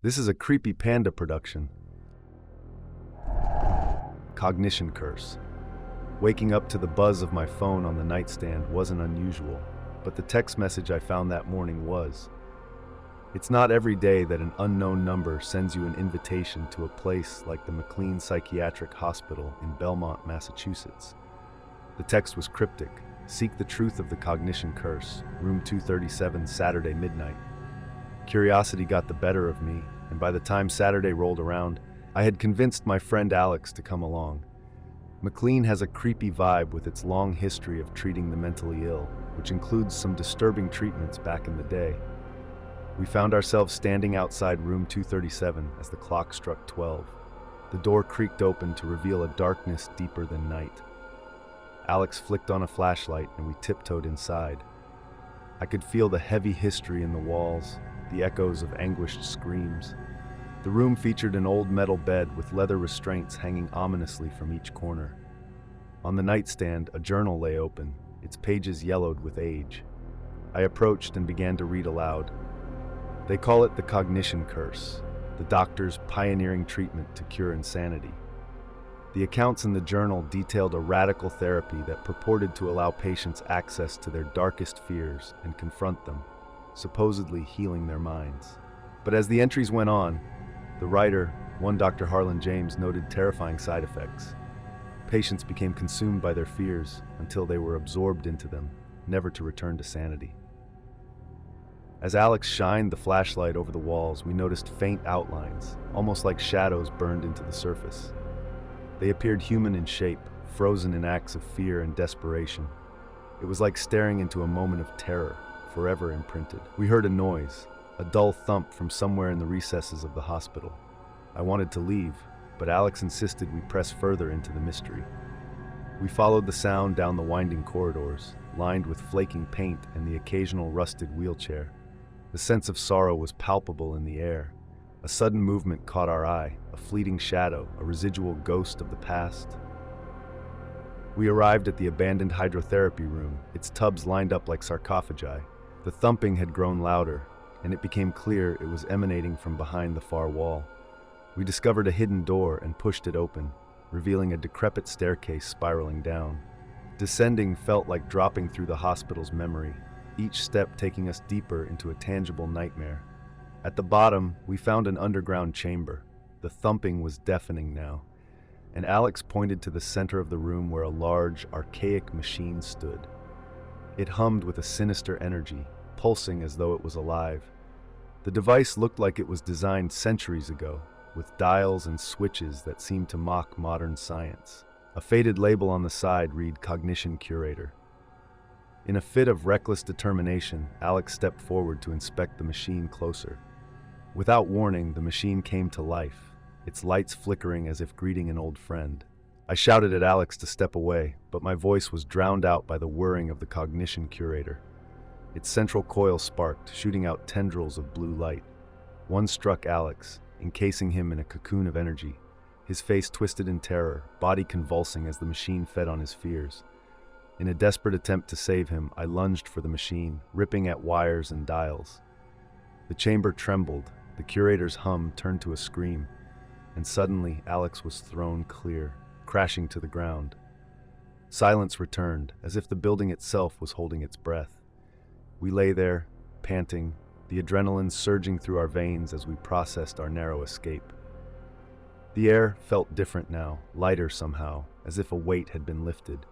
This is a creepy panda production. Cognition Curse. Waking up to the buzz of my phone on the nightstand wasn't unusual, but the text message I found that morning was. It's not every day that an unknown number sends you an invitation to a place like the McLean Psychiatric Hospital in Belmont, Massachusetts. The text was cryptic. Seek the truth of the Cognition Curse, room 237, Saturday midnight. Curiosity got the better of me, and by the time Saturday rolled around, I had convinced my friend Alex to come along. McLean has a creepy vibe with its long history of treating the mentally ill, which includes some disturbing treatments back in the day. We found ourselves standing outside room 237 as the clock struck 12. The door creaked open to reveal a darkness deeper than night. Alex flicked on a flashlight and we tiptoed inside. I could feel the heavy history in the walls, the echoes of anguished screams. The room featured an old metal bed with leather restraints hanging ominously from each corner. On the nightstand, a journal lay open, its pages yellowed with age. I approached and began to read aloud. They call it the Cognition Curse, the doctor's pioneering treatment to cure insanity. The accounts in the journal detailed a radical therapy that purported to allow patients access to their darkest fears and confront them, supposedly healing their minds. But as the entries went on, the writer, one Dr. Harlan James, noted terrifying side effects. Patients became consumed by their fears until they were absorbed into them, never to return to sanity. As Alex shined the flashlight over the walls, we noticed faint outlines, almost like shadows burned into the surface. They appeared human in shape, frozen in acts of fear and desperation. It was like staring into a moment of terror, forever imprinted. We heard a noise, a dull thump from somewhere in the recesses of the hospital. I wanted to leave, but Alex insisted we press further into the mystery. We followed the sound down the winding corridors, lined with flaking paint and the occasional rusted wheelchair. The sense of sorrow was palpable in the air. A sudden movement caught our eye, a fleeting shadow, a residual ghost of the past. We arrived at the abandoned hydrotherapy room, its tubs lined up like sarcophagi. The thumping had grown louder, and it became clear it was emanating from behind the far wall. We discovered a hidden door and pushed it open, revealing a decrepit staircase spiraling down. Descending felt like dropping through the hospital's memory, each step taking us deeper into a tangible nightmare. At the bottom, we found an underground chamber. The thumping was deafening now, and Alex pointed to the center of the room where a large, archaic machine stood. It hummed with a sinister energy, pulsing as though it was alive. The device looked like it was designed centuries ago, with dials and switches that seemed to mock modern science. A faded label on the side read Cognition Curator. In a fit of reckless determination, Alex stepped forward to inspect the machine closer. Without warning, the machine came to life, its lights flickering as if greeting an old friend. I shouted at Alex to step away, but my voice was drowned out by the whirring of the Cognition Curator. Its central coil sparked, shooting out tendrils of blue light. One struck Alex, encasing him in a cocoon of energy, his face twisted in terror, body convulsing as the machine fed on his fears. In a desperate attempt to save him, I lunged for the machine, ripping at wires and dials. The chamber trembled, the curator's hum turned to a scream, and suddenly Alex was thrown clear, crashing to the ground. Silence returned, as if the building itself was holding its breath. We lay there, panting, the adrenaline surging through our veins as we processed our narrow escape. The air felt different now, lighter somehow, as if a weight had been lifted.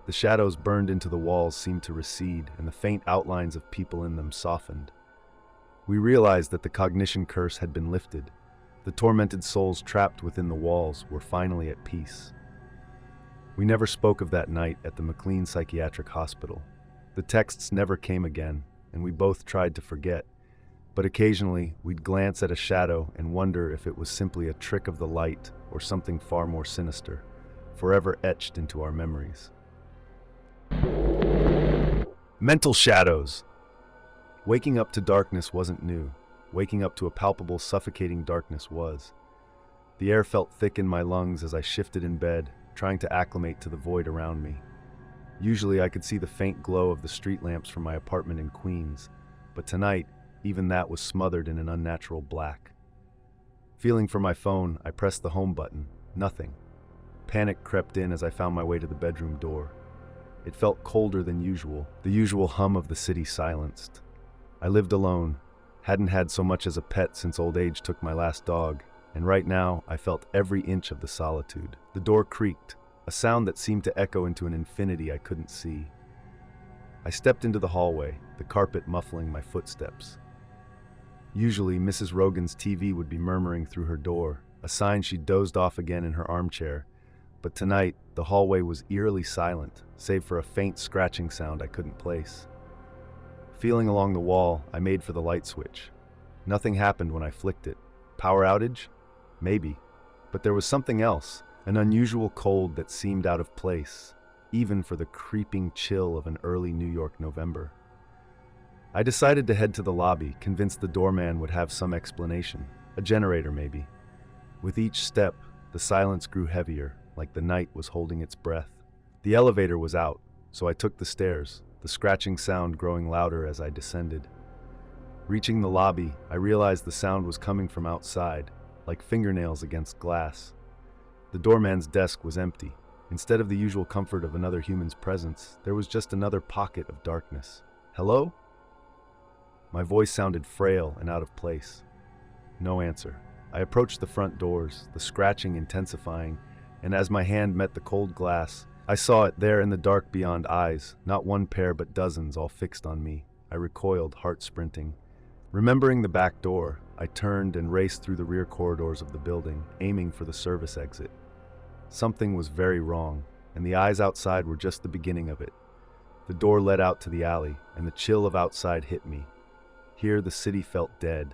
The shadows burned into the walls seemed to recede, and the faint outlines of people in them softened. We realized that the Cognition Curse had been lifted. The tormented souls trapped within the walls were finally at peace. We never spoke of that night at the McLean Psychiatric Hospital. The texts never came again, and we both tried to forget. But occasionally, we'd glance at a shadow and wonder if it was simply a trick of the light or something far more sinister, forever etched into our memories. Mental shadows! Waking up to darkness wasn't new. Waking up to a palpable, suffocating darkness was. The air felt thick in my lungs as I shifted in bed, trying to acclimate to the void around me. Usually I could see the faint glow of the street lamps from my apartment in Queens, but tonight, even that was smothered in an unnatural black. Feeling for my phone, I pressed the home button. Nothing. Panic crept in as I found my way to the bedroom door. It felt colder than usual, the usual hum of the city silenced. I lived alone, hadn't had so much as a pet since old age took my last dog, and right now I felt every inch of the solitude. The door creaked, a sound that seemed to echo into an infinity I couldn't see. I stepped into the hallway, the carpet muffling my footsteps. Usually, Mrs. Rogan's TV would be murmuring through her door, a sign she'd dozed off again in her armchair. But tonight, the hallway was eerily silent, save for a faint scratching sound I couldn't place. Feeling along the wall, I made for the light switch. Nothing happened when I flicked it. Power outage? Maybe. But there was something else, an unusual cold that seemed out of place, even for the creeping chill of an early New York November. I decided to head to the lobby, convinced the doorman would have some explanation. A generator, maybe. With each step, the silence grew heavier, like the night was holding its breath. The elevator was out, so I took the stairs, the scratching sound growing louder as I descended. Reaching the lobby, I realized the sound was coming from outside, like fingernails against glass. The doorman's desk was empty. Instead of the usual comfort of another human's presence, there was just another pocket of darkness. Hello? My voice sounded frail and out of place. No answer. I approached the front doors, the scratching intensifying, and as my hand met the cold glass, I saw it there in the dark beyond eyes, not one pair but dozens all fixed on me. I recoiled, heart sprinting. Remembering the back door, I turned and raced through the rear corridors of the building, aiming for the service exit. Something was very wrong, and the eyes outside were just the beginning of it. The door led out to the alley, and the chill of outside hit me. Here the city felt dead.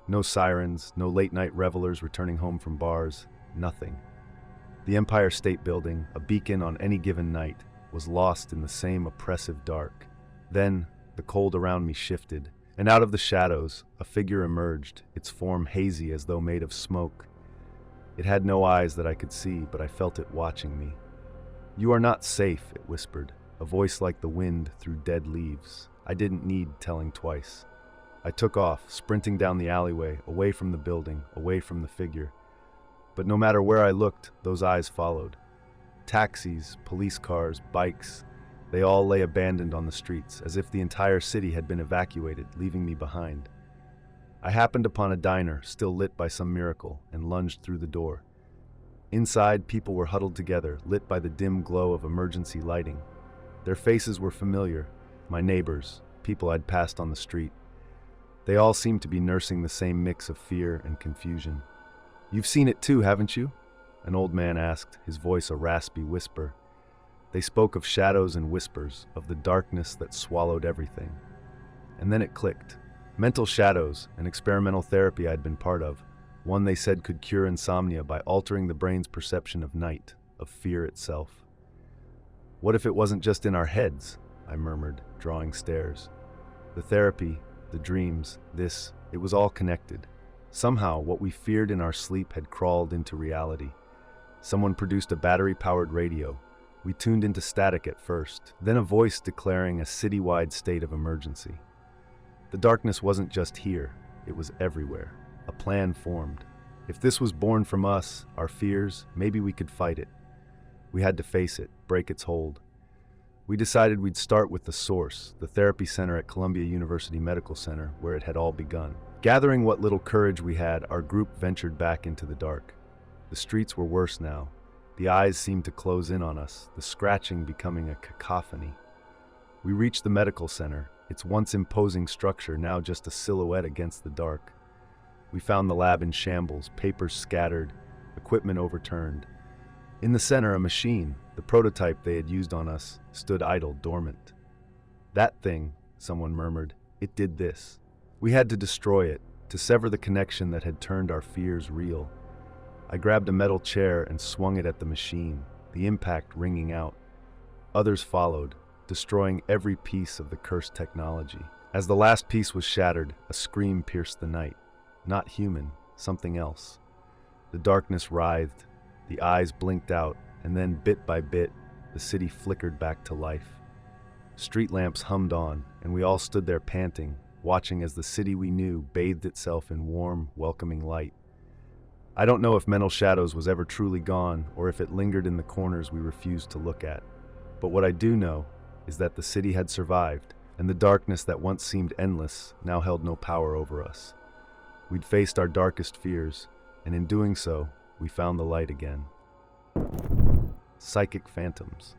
No sirens, no late-night revelers returning home from bars, nothing. The Empire State Building, a beacon on any given night, was lost in the same oppressive dark. Then, the cold around me shifted, and out of the shadows, a figure emerged, its form hazy as though made of smoke. It had no eyes that I could see, but I felt it watching me. "You are not safe," it whispered, a voice like the wind through dead leaves. I didn't need telling twice. I took off, sprinting down the alleyway, away from the building, away from the figure. But no matter where I looked, those eyes followed. Taxis, police cars, bikes, they all lay abandoned on the streets, as if the entire city had been evacuated, leaving me behind. I happened upon a diner, still lit by some miracle, and lunged through the door. Inside, people were huddled together, lit by the dim glow of emergency lighting. Their faces were familiar, my neighbors, people I'd passed on the street. They all seemed to be nursing the same mix of fear and confusion. "You've seen it too, haven't you?" An old man asked, his voice a raspy whisper. They spoke of shadows and whispers, of the darkness that swallowed everything. And then it clicked. Mental shadows, an experimental therapy I'd been part of, one they said could cure insomnia by altering the brain's perception of night, of fear itself. "What if it wasn't just in our heads?" I murmured, drawing stairs. The therapy, the dreams, it was all connected. Somehow, what we feared in our sleep had crawled into reality. Someone produced a battery-powered radio. We tuned into static at first, then a voice declaring a citywide state of emergency. The darkness wasn't just here, it was everywhere. A plan formed. If this was born from us, our fears, maybe we could fight it. We had to face it, break its hold. We decided we'd start with the source, the therapy center at Columbia University Medical Center, where it had all begun. Gathering what little courage we had, our group ventured back into the dark. The streets were worse now. The eyes seemed to close in on us, the scratching becoming a cacophony. We reached the medical center, its once imposing structure now just a silhouette against the dark. We found the lab in shambles, papers scattered, equipment overturned. In the center, a machine, the prototype they had used on us, stood idle, dormant. "That thing," someone murmured, "it did this." We had to destroy it, to sever the connection that had turned our fears real. I grabbed a metal chair and swung it at the machine, the impact ringing out. Others followed, destroying every piece of the cursed technology. As the last piece was shattered, a scream pierced the night. Not human, something else. The darkness writhed, the eyes blinked out, and then bit by bit, the city flickered back to life. Street lamps hummed on, and we all stood there panting, watching as the city we knew bathed itself in warm, welcoming light. I don't know if Mental Shadows was ever truly gone or if it lingered in the corners we refused to look at. But what I do know is that the city had survived, and the darkness that once seemed endless now held no power over us. We'd faced our darkest fears, and in doing so, we found the light again. Psychic phantoms.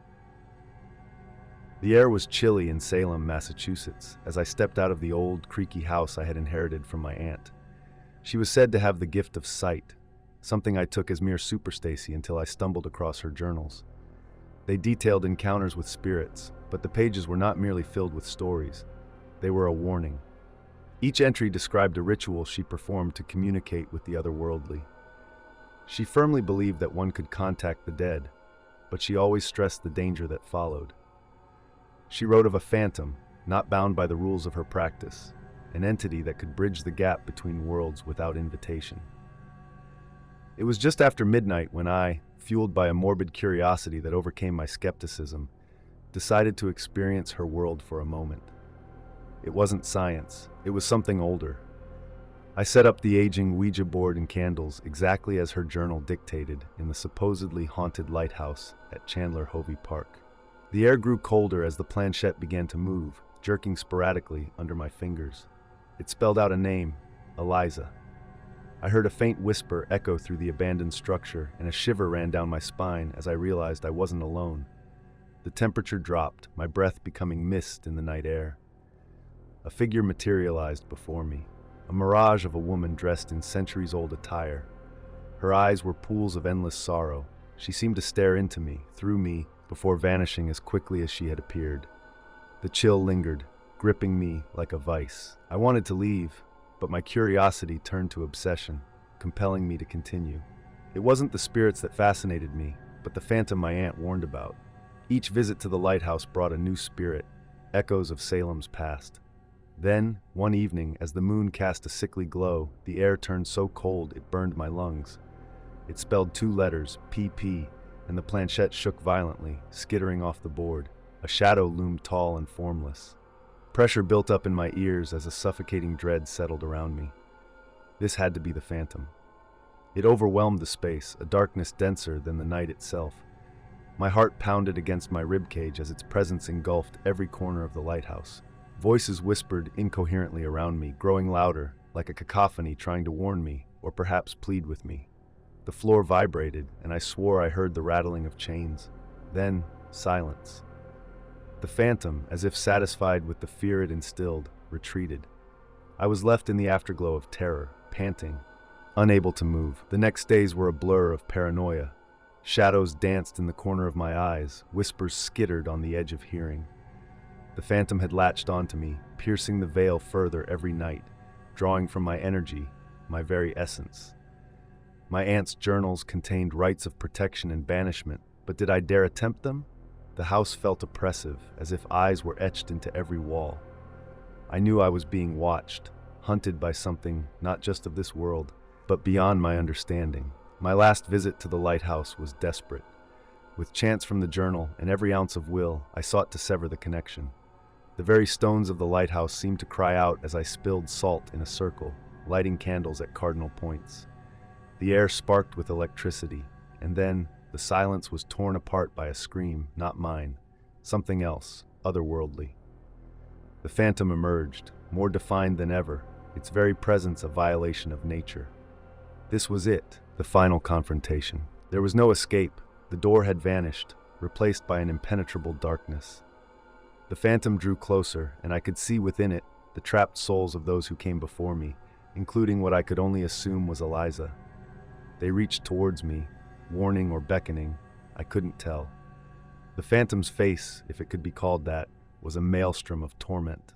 The air was chilly in Salem, Massachusetts, as I stepped out of the old, creaky house I had inherited from my aunt. She was said to have the gift of sight, something I took as mere superstition until I stumbled across her journals. They detailed encounters with spirits, but the pages were not merely filled with stories. They were a warning. Each entry described a ritual she performed to communicate with the otherworldly. She firmly believed that one could contact the dead, but she always stressed the danger that followed. She wrote of a phantom, not bound by the rules of her practice, an entity that could bridge the gap between worlds without invitation. It was just after midnight when I, fueled by a morbid curiosity that overcame my skepticism, decided to experience her world for a moment. It wasn't science, it was something older. I set up the aging Ouija board and candles exactly as her journal dictated in the supposedly haunted lighthouse at Chandler Hovey Park. The air grew colder as the planchette began to move, jerking sporadically under my fingers. It spelled out a name, Eliza. I heard a faint whisper echo through the abandoned structure, and a shiver ran down my spine as I realized I wasn't alone. The temperature dropped, my breath becoming mist in the night air. A figure materialized before me, a mirage of a woman dressed in centuries-old attire. Her eyes were pools of endless sorrow. She seemed to stare into me, through me, before vanishing as quickly as she had appeared. The chill lingered, gripping me like a vice. I wanted to leave, but my curiosity turned to obsession, compelling me to continue. It wasn't the spirits that fascinated me, but the phantom my aunt warned about. Each visit to the lighthouse brought a new spirit, echoes of Salem's past. Then, one evening, as the moon cast a sickly glow, the air turned so cold it burned my lungs. It spelled 2 letters, PP, and the planchette shook violently, skittering off the board. A shadow loomed tall and formless. Pressure built up in my ears as a suffocating dread settled around me. This had to be the phantom. It overwhelmed the space, a darkness denser than the night itself. My heart pounded against my ribcage as its presence engulfed every corner of the lighthouse. Voices whispered incoherently around me, growing louder, like a cacophony trying to warn me, or perhaps plead with me. The floor vibrated, and I swore I heard the rattling of chains. Then, silence. The phantom, as if satisfied with the fear it instilled, retreated. I was left in the afterglow of terror, panting, unable to move. The next days were a blur of paranoia. Shadows danced in the corner of my eyes, whispers skittered on the edge of hearing. The phantom had latched onto me, piercing the veil further every night, drawing from my energy, my very essence. My aunt's journals contained rites of protection and banishment, but did I dare attempt them? The house felt oppressive, as if eyes were etched into every wall. I knew I was being watched, hunted by something not just of this world, but beyond my understanding. My last visit to the lighthouse was desperate. With chants from the journal and every ounce of will, I sought to sever the connection. The very stones of the lighthouse seemed to cry out as I spilled salt in a circle, lighting candles at cardinal points. The air sparked with electricity, and then the silence was torn apart by a scream, not mine, something else, otherworldly. The phantom emerged, more defined than ever, its very presence a violation of nature. This was it, the final confrontation. There was no escape. The door had vanished, replaced by an impenetrable darkness. The phantom drew closer, and I could see within it the trapped souls of those who came before me, including what I could only assume was Eliza. They reached towards me, warning or beckoning, I couldn't tell. The phantom's face, if it could be called that, was a maelstrom of torment.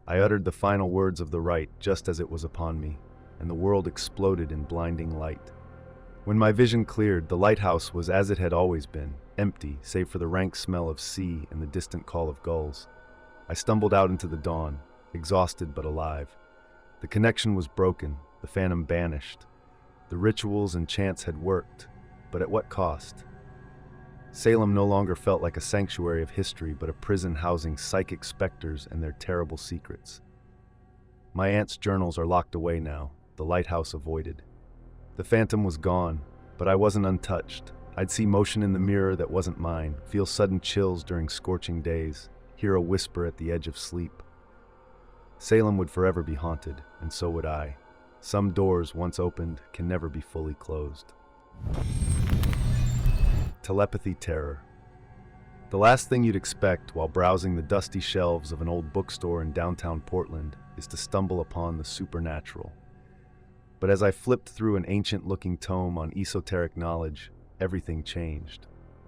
I uttered the final words of the rite just as it was upon me, and the world exploded in blinding light. When my vision cleared, the lighthouse was as it had always been, empty save for the rank smell of sea and the distant call of gulls. I stumbled out into the dawn, exhausted but alive. The connection was broken, the phantom banished. The rituals and chants had worked, but at what cost? Salem no longer felt like a sanctuary of history, but a prison housing psychic specters and their terrible secrets. My aunt's journals are locked away now, the lighthouse avoided. The phantom was gone, but I wasn't untouched. I'd see motion in the mirror that wasn't mine, feel sudden chills during scorching days, hear a whisper at the edge of sleep. Salem would forever be haunted, and so would I. Some doors, once opened, can never be fully closed. Telepathy Terror. The last thing you'd expect while browsing the dusty shelves of an old bookstore in downtown Portland is to stumble upon the supernatural. But as I flipped through an ancient-looking tome on esoteric knowledge, everything changed.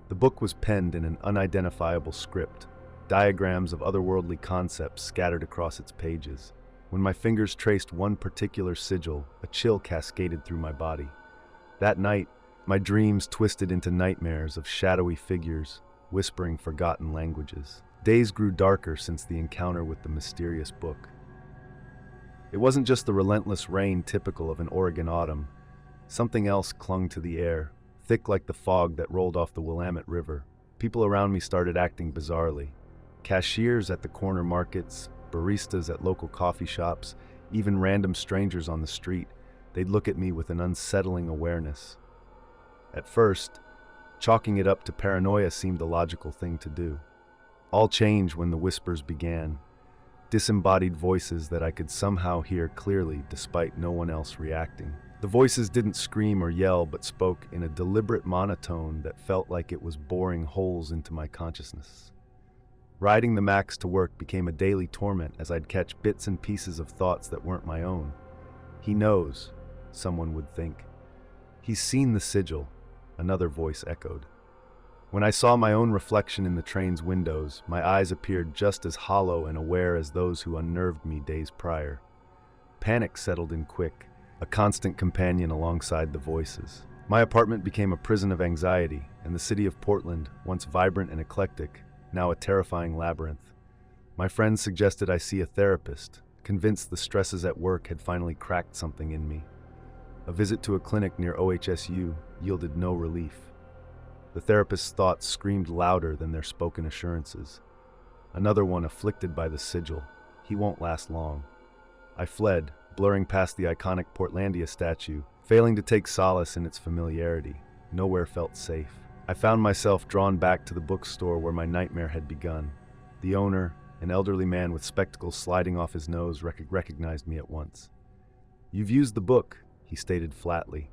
The book was penned in an unidentifiable script, diagrams of otherworldly concepts scattered across its pages. When my fingers traced one particular sigil, a chill cascaded through my body. That night, my dreams twisted into nightmares of shadowy figures, whispering forgotten languages. Days grew darker since the encounter with the mysterious book. It wasn't just the relentless rain typical of an Oregon autumn. Something else clung to the air, thick like the fog that rolled off the Willamette River. People around me started acting bizarrely. Cashiers at the corner markets, baristas at local coffee shops, even random strangers on the street, they'd look at me with an unsettling awareness. At first, chalking it up to paranoia seemed the logical thing to do. All changed when the whispers began. Disembodied voices that I could somehow hear clearly despite no one else reacting. The voices didn't scream or yell, but spoke in a deliberate monotone that felt like it was boring holes into my consciousness. Riding the Max to work became a daily torment as I'd catch bits and pieces of thoughts that weren't my own. He knows, someone would think. He's seen the sigil, another voice echoed. When I saw my own reflection in the train's windows, my eyes appeared just as hollow and aware as those who unnerved me days prior. Panic settled in quick, a constant companion alongside the voices. My apartment became a prison of anxiety, and the city of Portland, once vibrant and eclectic, now a terrifying labyrinth. My friends suggested I see a therapist, convinced the stresses at work had finally cracked something in me. A visit to a clinic near OHSU yielded no relief. The therapist's thoughts screamed louder than their spoken assurances. Another one afflicted by the sigil. He won't last long. I fled, blurring past the iconic Portlandia statue, failing to take solace in its familiarity. Nowhere felt safe. I found myself drawn back to the bookstore where my nightmare had begun. The owner, an elderly man with spectacles sliding off his nose, recognized me at once. "You've used the book," he stated flatly.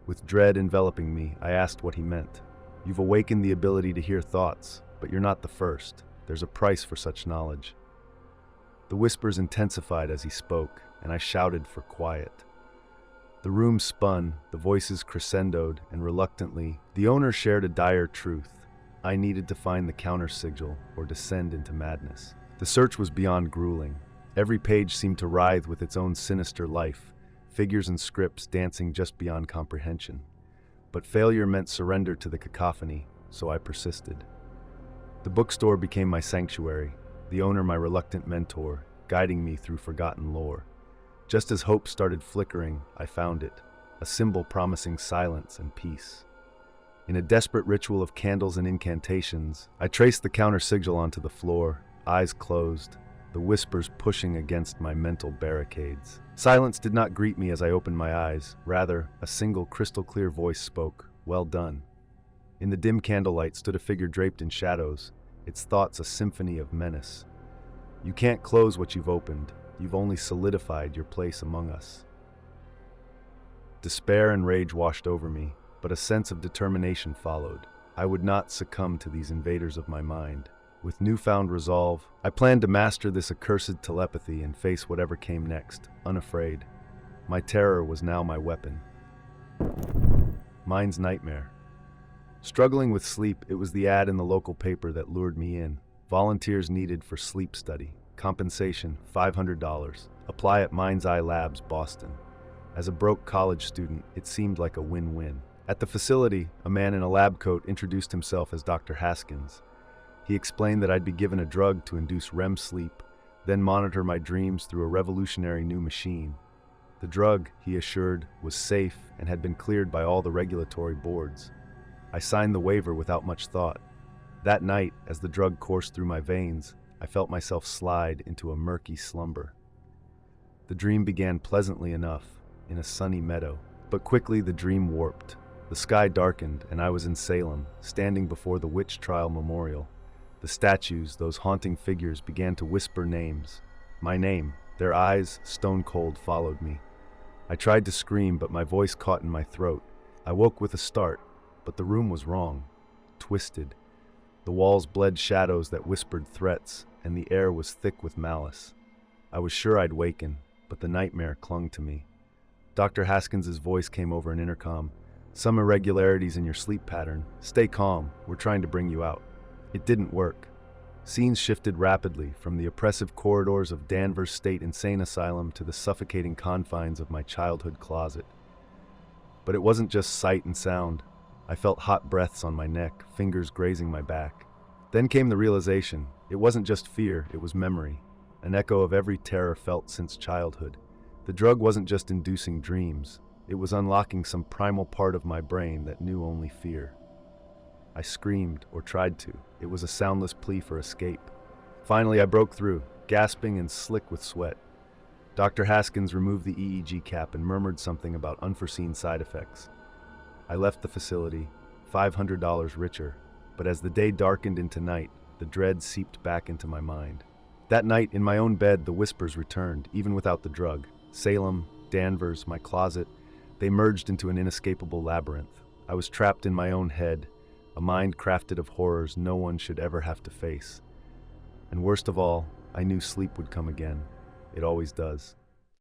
With dread enveloping me, I asked what he meant. "You've awakened the ability to hear thoughts, but you're not the first. There's a price for such knowledge." The whispers intensified as he spoke, and I shouted for quiet. The room spun, the voices crescendoed, and reluctantly, the owner shared a dire truth. I needed to find the counter sigil or descend into madness. The search was beyond grueling. Every page seemed to writhe with its own sinister life, figures and scripts dancing just beyond comprehension. But failure meant surrender to the cacophony, so I persisted. The bookstore became my sanctuary, the owner my reluctant mentor, guiding me through forgotten lore. Just as hope started flickering, I found it, a symbol promising silence and peace. In a desperate ritual of candles and incantations, I traced the counter sigil onto the floor, eyes closed, the whispers pushing against my mental barricades. Silence did not greet me as I opened my eyes. Rather, a single crystal-clear voice spoke, "Well done." In the dim candlelight stood a figure draped in shadows, its thoughts a symphony of menace. "You can't close what you've opened. You've only solidified your place among us." Despair and rage washed over me, but a sense of determination followed. I would not succumb to these invaders of my mind. With newfound resolve, I planned to master this accursed telepathy and face whatever came next, unafraid. My terror was now my weapon. Mind's nightmare. Struggling with sleep, it was the ad in the local paper that lured me in. Volunteers needed for sleep study. Compensation, $500. Apply at Mind's Eye Labs, Boston. As a broke college student, it seemed like a win-win. At the facility, a man in a lab coat introduced himself as Dr. Haskins. He explained that I'd be given a drug to induce REM sleep, then monitor my dreams through a revolutionary new machine. The drug, he assured, was safe and had been cleared by all the regulatory boards. I signed the waiver without much thought. That night, as the drug coursed through my veins, I felt myself slide into a murky slumber. The dream began pleasantly enough, in a sunny meadow. But quickly the dream warped. The sky darkened, and I was in Salem, standing before the witch trial memorial. The statues, those haunting figures, began to whisper names. My name. Their eyes, stone cold, followed me. I tried to scream, but my voice caught in my throat. I woke with a start, but the room was wrong. Twisted. The walls bled shadows that whispered threats, and the air was thick with malice. I was sure I'd waken, but the nightmare clung to me. Dr. Haskins's voice came over an intercom. Some irregularities in your sleep pattern. Stay calm, we're trying to bring you out. It didn't work. Scenes shifted rapidly, from the oppressive corridors of Danvers State Insane Asylum to the suffocating confines of my childhood closet. But it wasn't just sight and sound. I felt hot breaths on my neck, fingers grazing my back. Then came the realization. It wasn't just fear, it was memory. An echo of every terror felt since childhood. The drug wasn't just inducing dreams. It was unlocking some primal part of my brain that knew only fear. I screamed, or tried to. It was a soundless plea for escape. Finally, I broke through, gasping and slick with sweat. Dr. Haskins removed the EEG cap and murmured something about unforeseen side effects. I left the facility, $500 richer, but as the day darkened into night, the dread seeped back into my mind. That night, in my own bed, the whispers returned, even without the drug. Salem, Danvers, my closet, they merged into an inescapable labyrinth. I was trapped in my own head, a mind crafted of horrors no one should ever have to face. And worst of all, I knew sleep would come again. It always does.